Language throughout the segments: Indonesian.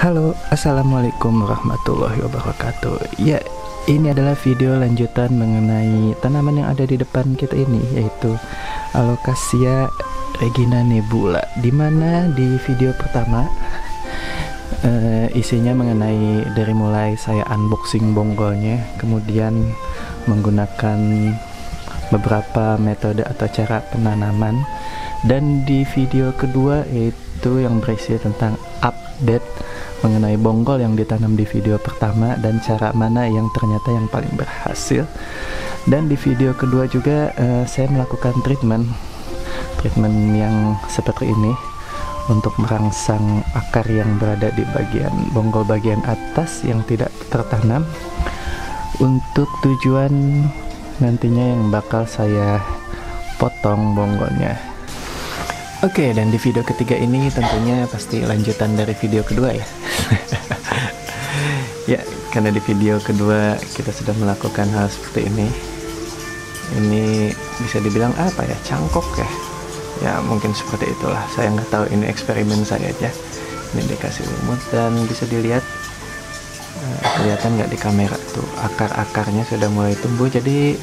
Halo, assalamualaikum warahmatullahi wabarakatuh. Ya, ini adalah video lanjutan mengenai tanaman yang ada di depan kita ini, yaitu Alocasia Regina Nebula. Dimana di video pertama isinya mengenai dari mulai saya unboxing bonggolnya, kemudian menggunakan beberapa metode atau cara penanaman, dan di video kedua yaitu yang berisi tentang update mengenai bonggol yang ditanam di video pertama dan cara mana yang ternyata yang paling berhasil. Dan di video kedua juga saya melakukan treatment yang seperti ini untuk merangsang akar yang berada di bagian bonggol bagian atas yang tidak tertanam, untuk tujuan nantinya yang bakal saya potong bonggolnya. Oke, dan di video ketiga ini tentunya pasti lanjutan dari video kedua ya. Ya, karena di video kedua kita sudah melakukan hal seperti ini. Ini bisa dibilang apa ya, cangkok ya. Ya mungkin seperti itulah, saya nggak tahu, ini eksperimen saya aja. Ini dikasih lumut dan bisa dilihat, kelihatan nggak di kamera tuh, akar-akarnya sudah mulai tumbuh. Jadi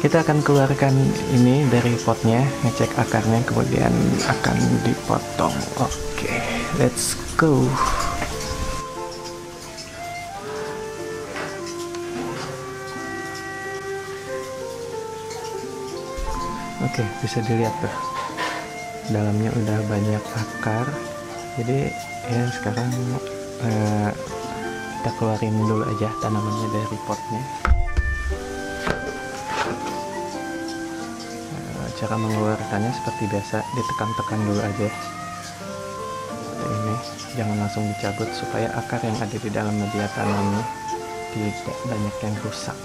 kita akan keluarkan ini dari potnya, ngecek akarnya, kemudian akan dipotong. Oke, let's go. Oke, bisa dilihat tuh, dalamnya udah banyak akar. Jadi ya sekarang kita keluarin dulu aja tanamannya dari potnya. Cara mengeluarkannya seperti biasa, ditekan-tekan dulu aja ini, jangan langsung dicabut supaya akar yang ada di dalam media tanamnya tidak banyak yang rusak.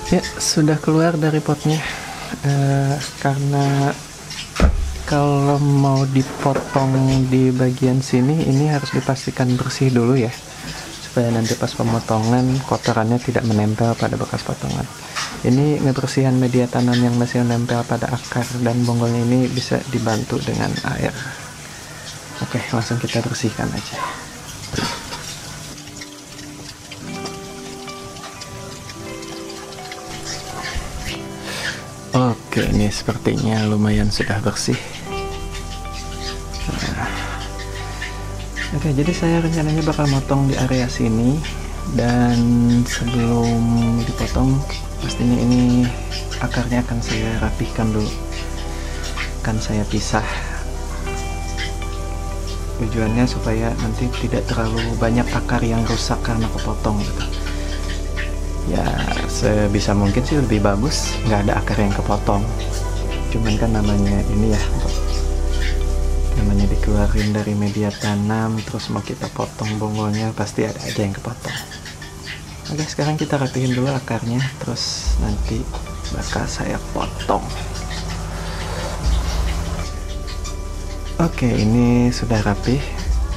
Ya, sudah keluar dari potnya. Karena kalau mau dipotong di bagian sini, ini harus dipastikan bersih dulu ya, supaya nanti pas pemotongan kotorannya tidak menempel pada bekas potongan. Ini ngebersihan media tanam yang masih menempel pada akar dan bonggolnya ini bisa dibantu dengan air. Oke, langsung kita bersihkan aja. Oke, ini sepertinya lumayan sudah bersih. Oke, jadi saya rencananya bakal motong di area sini, dan sebelum dipotong pastinya ini akarnya akan saya rapihkan dulu, akan saya pisah. Tujuannya supaya nanti tidak terlalu banyak akar yang rusak karena kepotong gitu. Ya sebisa mungkin sih lebih bagus nggak ada akar yang kepotong, cuman kan namanya ini ya, namanya dikeluarin dari media tanam, terus mau kita potong bonggolnya pasti ada aja yang kepotong. Oke, sekarang kita rapihin dulu akarnya, terus nanti bakal saya potong. Oke, ini sudah rapih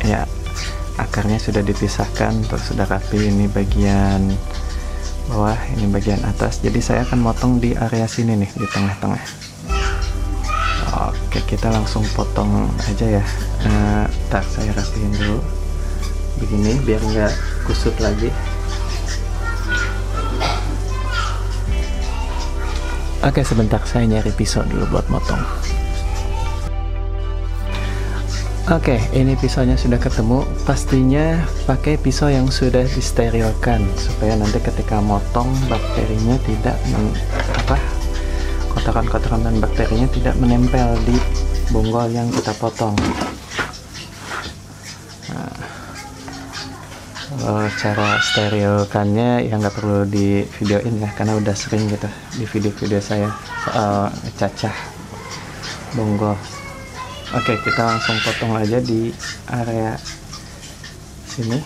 ya, akarnya sudah dipisahkan, terus sudah rapi. Ini bagian bawah, ini bagian atas. Jadi saya akan motong di area sini nih, di tengah-tengah. Oke, kita langsung potong aja ya. Ntar saya rapihin dulu begini biar nggak kusut lagi. Oke, sebentar saya nyari pisau dulu buat motong. Oke, ini pisaunya sudah ketemu. Pastinya pakai pisau yang sudah disterilkan supaya nanti ketika motong bakterinya tidak kotoran-kotoran dan bakterinya tidak menempel di bonggol yang kita potong. Nah, cara sterilkannya ya nggak perlu di videoin ya, karena udah sering gitu di video-video saya soal cacah bonggol. Oke, kita langsung potong aja di area sini.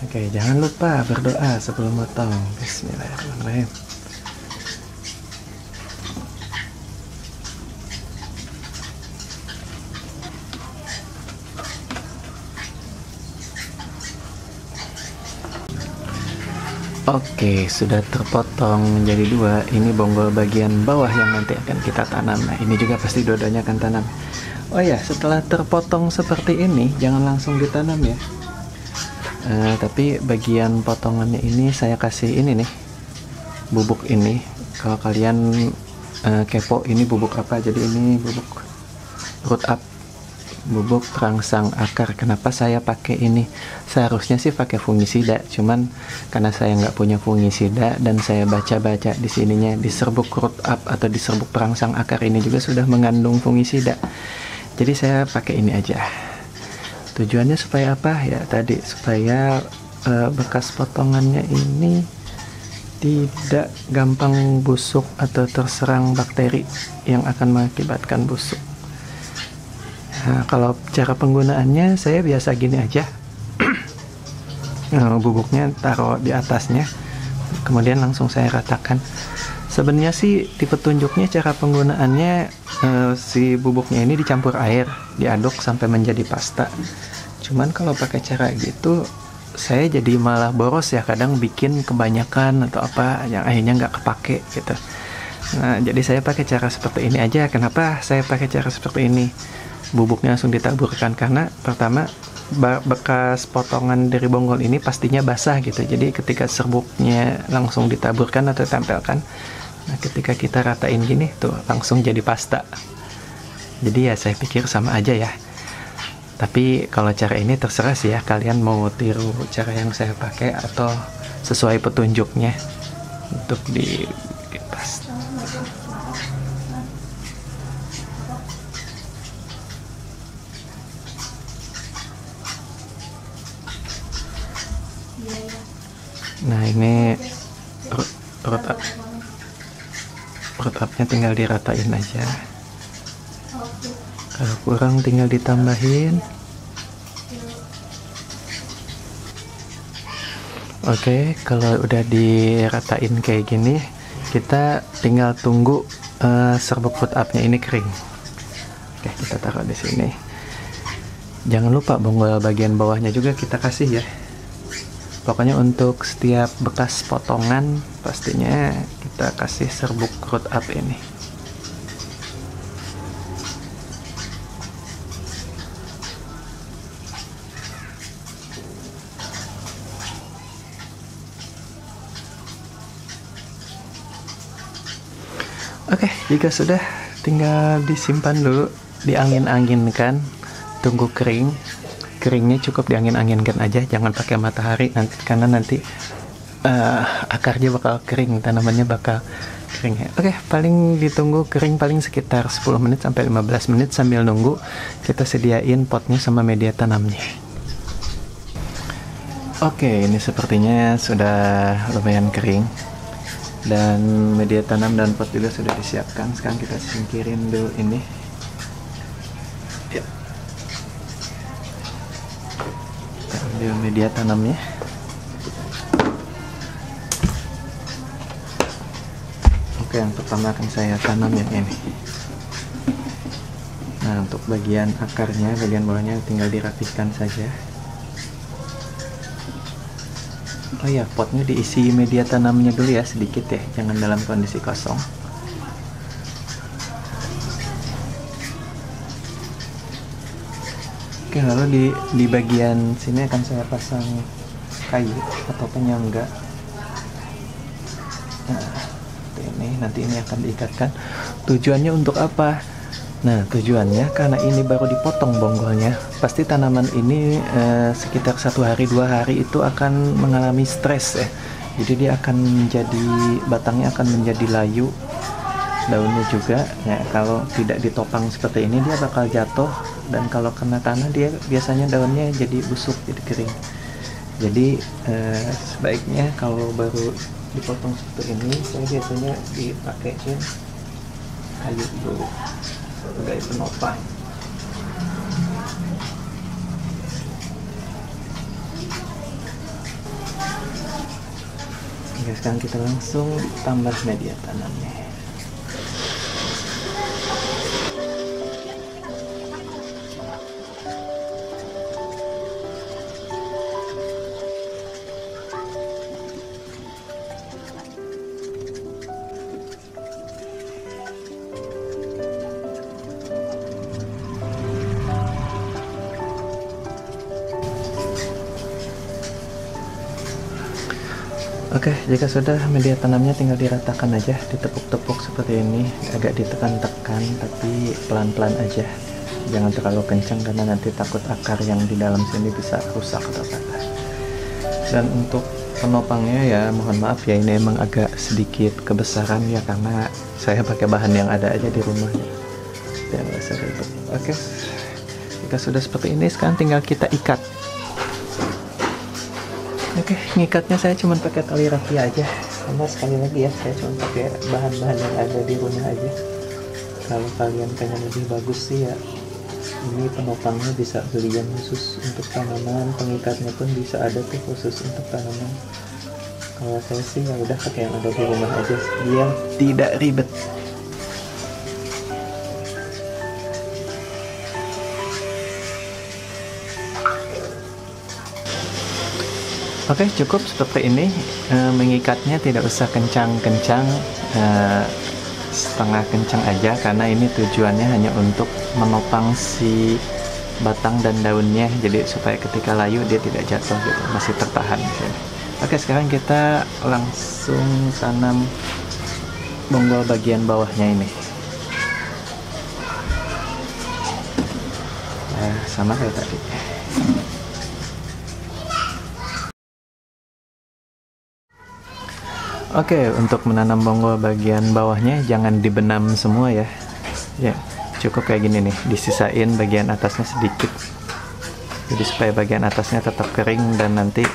Oke, jangan lupa berdoa sebelum potong. Bismillahirrahmanirrahim. Oke, sudah terpotong menjadi dua. Ini bonggol bagian bawah yang nanti akan kita tanam. Nah, ini juga pasti dua-duanya akan tanam. Oh ya, setelah terpotong seperti ini, jangan langsung ditanam ya. Tapi bagian potongannya ini saya kasih ini nih, bubuk ini. Kalau kalian kepo ini bubuk apa, jadi ini bubuk root up, bubuk terangsang akar. Kenapa saya pakai ini? Seharusnya sih pakai fungisida, cuman karena saya nggak punya fungisida dan saya baca-baca di sininya di serbuk root up atau di serbuk terangsang akar ini juga sudah mengandung fungisida, jadi saya pakai ini aja. Tujuannya supaya apa ya, tadi supaya bekas potongannya ini tidak gampang busuk atau terserang bakteri yang akan mengakibatkan busuk. Nah, kalau cara penggunaannya saya biasa gini aja. Bubuknya taruh di atasnya, kemudian langsung saya ratakan. Sebenarnya sih di petunjuknya cara penggunaannya si bubuknya ini dicampur air, diaduk sampai menjadi pasta. Cuman kalau pakai cara gitu saya jadi malah boros ya, kadang bikin kebanyakan atau apa yang akhirnya nggak kepake gitu. Nah, jadi saya pakai cara seperti ini aja. Kenapa saya pakai cara seperti ini? Bubuknya langsung ditaburkan karena pertama bekas potongan dari bonggol ini pastinya basah gitu, jadi ketika serbuknya langsung ditaburkan atau tempelkan, nah ketika kita ratain gini tuh langsung jadi pasta. Jadi ya saya pikir sama aja ya, tapi kalau cara ini terserah sih ya, kalian mau tiru cara yang saya pakai atau sesuai petunjuknya untuk di pasta. Nah, ini root up-nya tinggal diratain aja. Kalau kurang tinggal ditambahin. Oke, kalau udah diratain kayak gini, kita tinggal tunggu serbuk root up-nya ini kering. Oke, kita taruh di sini. Jangan lupa bonggol bagian bawahnya juga kita kasih ya. Pokoknya untuk setiap bekas potongan pastinya kita kasih serbuk root up ini. Oke, jika sudah tinggal disimpan dulu, diangin-anginkan, tunggu kering. Keringnya cukup diangin-anginkan aja, jangan pakai matahari nanti, karena nanti akarnya bakal kering, tanamannya bakal kering ya. Oke, paling ditunggu kering paling sekitar 10 menit sampai 15 menit. Sambil nunggu kita sediain potnya sama media tanamnya. Oke, ini sepertinya sudah lumayan kering dan media tanam dan pot juga sudah disiapkan. Sekarang kita singkirin dulu ini ya. Ambil media tanamnya. Oke, yang pertama akan saya tanam yang ini. Nah, untuk bagian akarnya, bagian bawahnya tinggal dirapihkan saja. Oh ya, potnya diisi media tanamnya dulu ya, sedikit ya, jangan dalam kondisi kosong. Oke, lalu di bagian sini akan saya pasang kayu atau penyangga. Nah, ini nanti ini akan diikatkan. Tujuannya untuk apa? Nah, tujuannya karena ini baru dipotong bonggolnya, pasti tanaman ini sekitar 1 hari 2 hari itu akan mengalami stres ya. Jadi dia akan menjadi, batangnya akan menjadi layu, daunnya juga ya. Kalau tidak ditopang seperti ini dia bakal jatuh, dan kalau kena tanah dia biasanya daunnya jadi busuk, jadi kering. Jadi sebaiknya kalau baru dipotong seperti ini, saya biasanya dipakein kayu dulu sebagai penopang. Oke, sekarang kita langsung tambah media tanamnya. Oke, jika sudah media tanamnya tinggal diratakan aja, ditepuk-tepuk seperti ini, agak ditekan-tekan tapi pelan-pelan aja. Jangan terlalu kencang karena nanti takut akar yang di dalam sini bisa rusak atau patah. Dan untuk penopangnya ya mohon maaf ya, ini emang agak sedikit kebesaran ya karena saya pakai bahan yang ada aja di rumah ya. Jangan rasa ribet. Oke, jika sudah seperti ini sekarang tinggal kita ikat. Oke, ngikatnya saya cuma pakai tali rafia aja karena sekali lagi ya saya cuma pakai bahan-bahan yang ada di rumah aja. Kalau kalian pengen lebih bagus sih ya, ini penopangnya bisa beli yang khusus untuk tanaman, pengikatnya pun bisa ada tuh khusus untuk tanaman. Kalau saya sih ya udah pakai yang ada di rumah aja biar tidak ribet. Oke, cukup seperti ini. Mengikatnya tidak usah kencang-kencang, setengah kencang aja karena ini tujuannya hanya untuk menopang si batang dan daunnya, jadi supaya ketika layu dia tidak jatuh gitu, masih tertahan di sini. Oke, sekarang kita langsung tanam bonggol bagian bawahnya ini. Sama kayak tadi. Oke, untuk menanam bonggol bagian bawahnya jangan dibenam semua ya. Ya, cukup kayak gini nih, disisain bagian atasnya sedikit. Jadi supaya bagian atasnya tetap kering dan nanti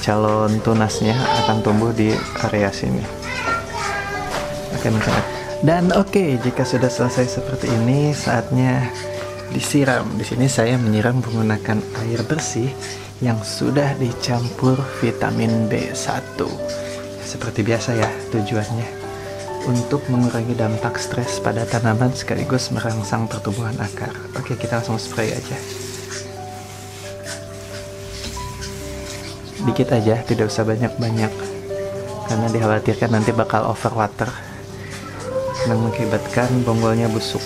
calon tunasnya akan tumbuh di area sini. Oke, misalnya. Dan oke, jika sudah selesai seperti ini, saatnya disiram. Di sini saya menyiram menggunakan air bersih yang sudah dicampur vitamin B1. Seperti biasa ya, tujuannya untuk mengurangi dampak stres pada tanaman sekaligus merangsang pertumbuhan akar. Oke, kita langsung spray aja. Dikit aja, tidak usah banyak-banyak karena dikhawatirkan nanti bakal overwater dan mengakibatkan bonggolnya busuk.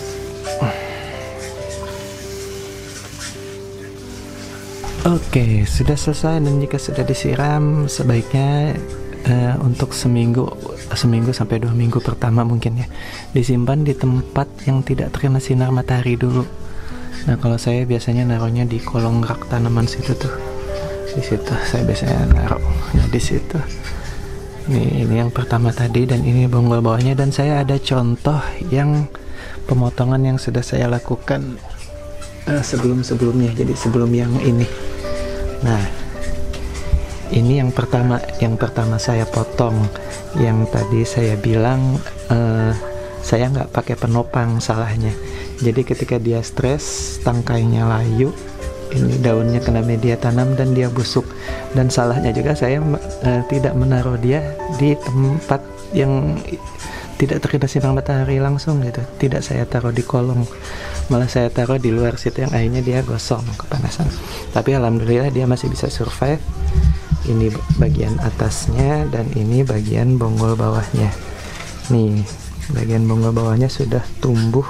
Oke, sudah selesai, dan jika sudah disiram sebaiknya untuk seminggu sampai 2 minggu pertama mungkin ya disimpan di tempat yang tidak terkena sinar matahari dulu. Nah, kalau saya biasanya naruhnya di kolong rak tanaman situ tuh. Di situ saya biasanya naruh. Nah, di situ. Ini yang pertama tadi, dan ini bonggol bawahnya, dan saya ada contoh yang pemotongan yang sudah saya lakukan sebelum-sebelumnya. Jadi sebelum yang ini. Nah, ini yang pertama saya potong. Yang tadi saya bilang saya nggak pakai penopang, salahnya. Jadi ketika dia stres, tangkainya layu, ini daunnya kena media tanam dan dia busuk. Dan salahnya juga saya tidak menaruh dia di tempat yang tidak terkena sinar matahari langsung gitu. Tidak saya taruh di kolong, malah saya taruh di luar situ yang akhirnya dia gosong, kepanasan. Tapi alhamdulillah dia masih bisa survive. Ini bagian atasnya dan ini bagian bonggol bawahnya. Nih, bagian bonggol bawahnya sudah tumbuh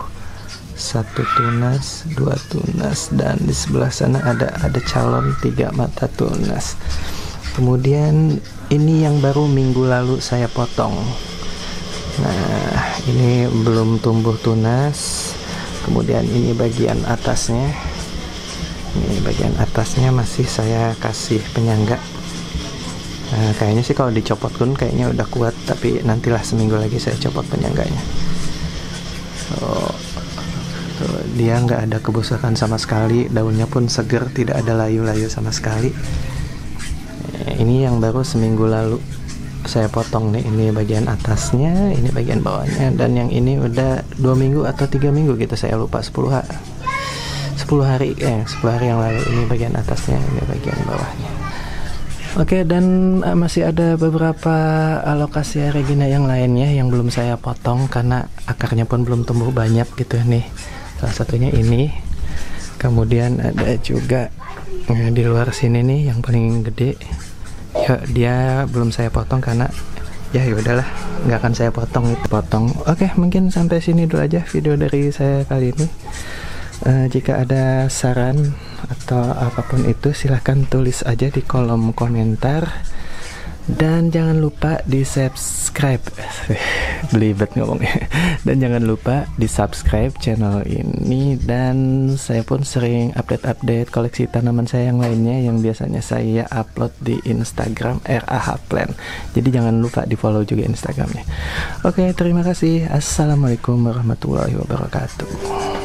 1 tunas, 2 tunas, dan di sebelah sana ada calon 3 mata tunas. Kemudian ini yang baru minggu lalu saya potong. Nah, ini belum tumbuh tunas. Kemudian ini bagian atasnya. Ini bagian atasnya masih saya kasih penyangga. Nah, kayaknya sih kalau dicopot pun kayaknya udah kuat, tapi nantilah seminggu lagi saya copot penyangganya. Dia nggak ada kebusukan sama sekali, daunnya pun seger, tidak ada layu-layu sama sekali. Ini yang baru seminggu lalu saya potong nih, ini bagian atasnya, ini bagian bawahnya, dan yang ini udah 2 minggu atau 3 minggu gitu, saya lupa, 10 hari yang lalu. Ini bagian atasnya, ini bagian bawahnya. Oke, dan masih ada beberapa Alocasia regina yang lainnya yang belum saya potong karena akarnya pun belum tumbuh banyak gitu nih. Salah satunya ini. Kemudian ada juga di luar sini nih yang paling gede. Ya, dia belum saya potong karena ya udahlah, nggak akan saya potong. Oke, mungkin sampai sini dulu aja video dari saya kali ini. Jika ada saran atau apapun itu silahkan tulis aja di kolom komentar. Dan jangan lupa di subscribe belibet ngomongnya. Dan jangan lupa di subscribe channel ini. Dan saya pun sering update koleksi tanaman saya yang lainnya yang biasanya saya upload di Instagram RAHplant. Jadi jangan lupa di follow juga Instagramnya. Oke, terima kasih. Assalamualaikum warahmatullahi wabarakatuh.